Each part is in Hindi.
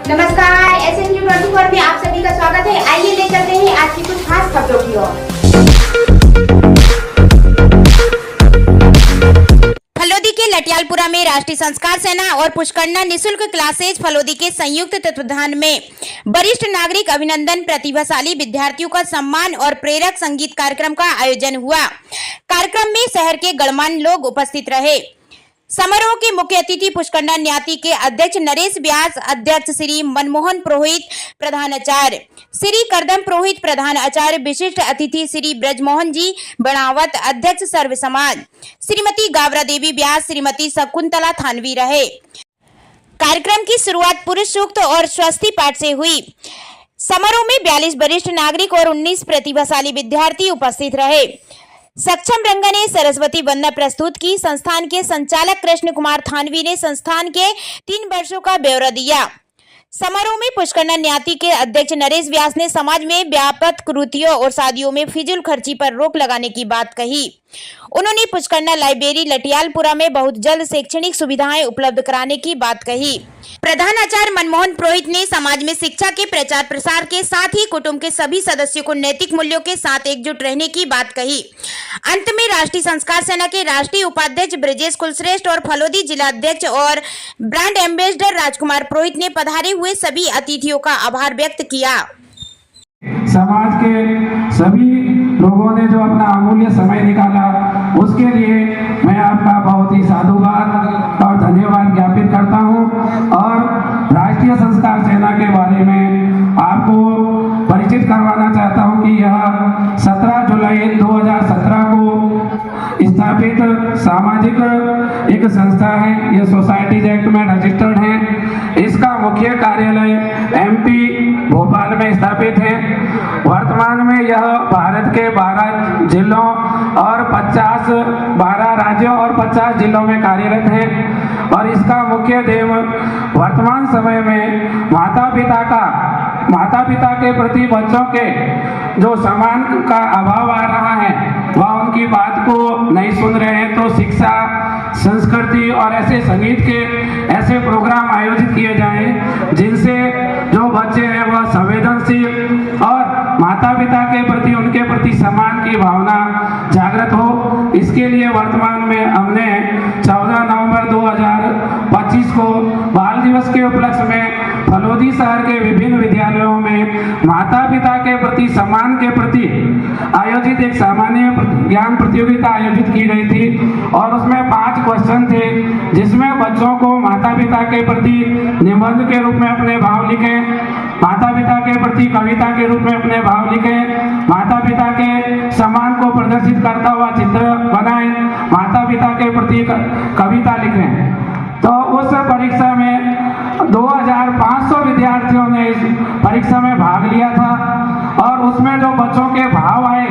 नमस्कार, SNU24 में आप सभी का स्वागत है। आइए ले चलते हैं आज की कुछ खास खबरों की ओर। फलोदी के लटियालपुरा में राष्ट्रीय संस्कार सेना और पुष्करना निःशुल्क क्लासेज फलोदी के संयुक्त तत्वाधान में वरिष्ठ नागरिक अभिनंदन प्रतिभाशाली विद्यार्थियों का सम्मान और प्रेरक संगीत कार्यक्रम का आयोजन हुआ। कार्यक्रम में शहर के गणमान्य लोग उपस्थित रहे। समारोह के मुख्य अतिथि पुष्करना न्याति के अध्यक्ष नरेश व्यास, अध्यक्ष श्री मनमोहन पुरोहित, प्रधानाचार्य श्री करदम पुरोहित, प्रधान आचार्य, विशिष्ट अतिथि श्री ब्रजमोहन जी बनावत, अध्यक्ष सर्व समाज श्रीमती गावरा देवी व्यास, श्रीमती शकुंतला थानवी रहे। कार्यक्रम की शुरुआत पुरुष सूक्त और स्वस्ति पाठ से हुई। समारोह में 42 वरिष्ठ नागरिक और 19 प्रतिभाशाली विद्यार्थी उपस्थित रहे। सक्षम रंगा ने सरस्वती वंदना प्रस्तुत की। संस्थान के संचालक कृष्ण कुमार थानवी ने संस्थान के 3 वर्षों का ब्यौरा दिया। समारोह में पुष्करना न्याति के अध्यक्ष नरेश व्यास ने समाज में व्यापक कुरीतियों और शादियों में फिजूल खर्ची पर रोक लगाने की बात कही। उन्होंने पुष्करना लाइब्रेरी लटियालपुरा में बहुत जल्द शैक्षणिक सुविधाएं उपलब्ध कराने की बात कही। प्रधानाचार्य मनमोहन पुरोहित ने समाज में शिक्षा के प्रचार प्रसार के साथ ही कुटुंब के सभी सदस्यों को नैतिक मूल्यों के साथ एकजुट रहने की बात कही। अंत में राष्ट्रीय संस्कार सेना के राष्ट्रीय उपाध्यक्ष ब्रजेश कुलश्रेष्ठ और फलोदी जिला अध्यक्ष और ब्रांड एम्बेसडर राजकुमार पुरोहित ने पधारे हुए सभी अतिथियों का आभार व्यक्त किया। समाज के सभी लोगों ने जो अपना अमूल्य समय निकाला, उसके लिए मैं आपका बहुत ही साधुवाद और धन्यवाद ज्ञापित करता हूं। और राष्ट्रीय संस्कार सेना के बारे में आपको परिचित करवाना चाहता हूं कि यह 17 जुलाई 2017 को स्थापित सामाजिक एक संस्था है। यह सोसाइटीज एक्ट में रजिस्टर्ड है। इसका मुख्य कार्यालय MP भोपाल में स्थापित है। वर्तमान में यह भारत के 12 जिलों और 12 राज्यों और 50 जिलों में कार्यरत है। और इसका मुख्य ध्येय वर्तमान समय में माता पिता के प्रति बच्चों के जो सम्मान का अभाव आ रहा है, वह उनकी बात को नहीं सुन रहे हैं, तो शिक्षा, संस्कृति और ऐसे संगीत के ऐसे प्रोग्राम आयोजित किए जाएं जिनसे जो बच्चे हैं वह संवेदनशील और माता पिता के प्रति उनके प्रति सम्मान की भावना जागृत हो। इसके लिए वर्तमान में हमने 14 नवंबर 2025 को बाल दिवस के उपलक्ष्य में फलोदी शहर के विभिन्न विद्यालयों में माता पिता के प्रति सम्मान के प्रति आयोजित एक सामान्य ज्ञान प्रतियोगिता आयोजित की गई थी। और उसमें 5 क्वेश्चन थे, जिसमें बच्चों को माता पिता के प्रति निबंध के रूप में अपने भाव लिखें, माता पिता के प्रति कविता के रूप में अपने भाव लिखें, माता पिता के सम्मान को प्रदर्शित करता हुआ चित्र बनाएं, माता पिता के प्रति कविता लिखें। तो उस परीक्षा में 2500 विद्यार्थियों ने इस परीक्षा में भाग लिया था। और उसमें जो बच्चों के भाव आए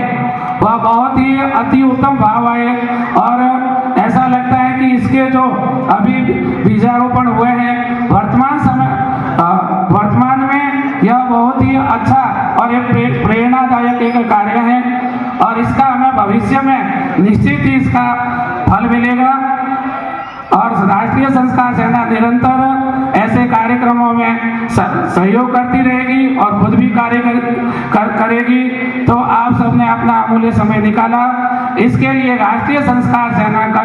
वह बहुत ही अति उत्तम भाव आए। और ऐसा लगता है कि इसके जो अभी बीजारोपण हुए हैं वर्तमान में यह बहुत ही अच्छा और एक प्रेरणादायक एक कार्य है। और इसका हमें भविष्य में निश्चित ही इसका फल मिलेगा। और राष्ट्रीय संस्कार सेना निरंतर ऐसे कार्यक्रमों में सहयोग करती रहेगी और खुद भी कार्य करेगी। तो आप सबने अपना अमूल्य समय निकाला। इसके लिए राष्ट्रीय संस्कार सेना का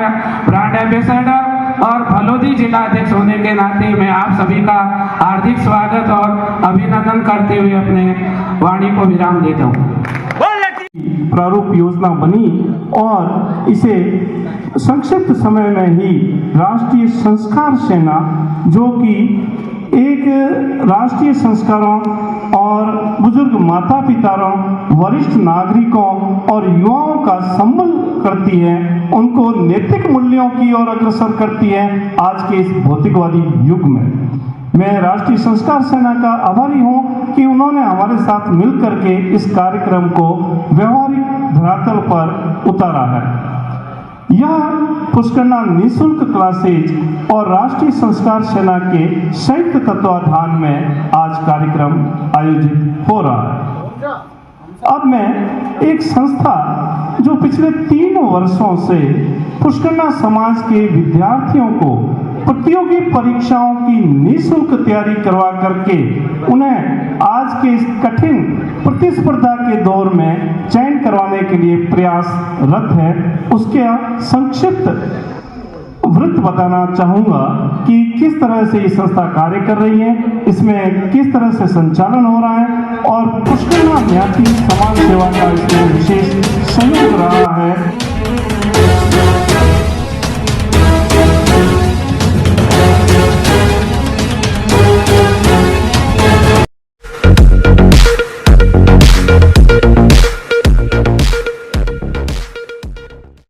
ब्रांड एम्बेसडर और फलोदी जिला अध्यक्ष होने के नाते मैं आप सभी का हार्दिक स्वागत और अभिनंदन करते हुए अपने वाणी को विराम देता हूँ। प्रारूप योजना बनी और इसे संक्षिप्त समय में ही राष्ट्रीय संस्कार सेना, जो कि एक राष्ट्रीय संस्कारों और बुजुर्ग माता पिताओं, वरिष्ठ नागरिकों और युवाओं का संबल करती है, उनको नैतिक मूल्यों की ओर अग्रसर करती है आज के इस भौतिकवादी युग में। मैं राष्ट्रीय संस्कार सेना का आभारी हूं कि उन्होंने हमारे साथ मिलकर के इस कार्यक्रम को व्यवहारिक धरातल पर उतारा है। यह पुष्करना निःशुल्क क्लासेज और राष्ट्रीय संस्कार सेना के संयुक्त तत्वाधान में आज कार्यक्रम आयोजित हो रहा है। अब मैं एक संस्था जो पिछले 3 वर्षों से पुष्करना समाज के विद्यार्थियों को प्रतियोगी परीक्षाओं की निःशुल्क तैयारी करवा करके उन्हें आज के इस कठिन प्रतिस्पर्धा के दौर में चयन करवाने के लिए प्रयासरत है। उसके संक्षिप्त वृत्त बताना चाहूंगा कि किस तरह से ये संस्था कार्य कर रही है, इसमें किस तरह से संचालन हो रहा है और पुष्करणा ज्ञाति समाज सेवा का इसमें विशेष सहयोग रहा है।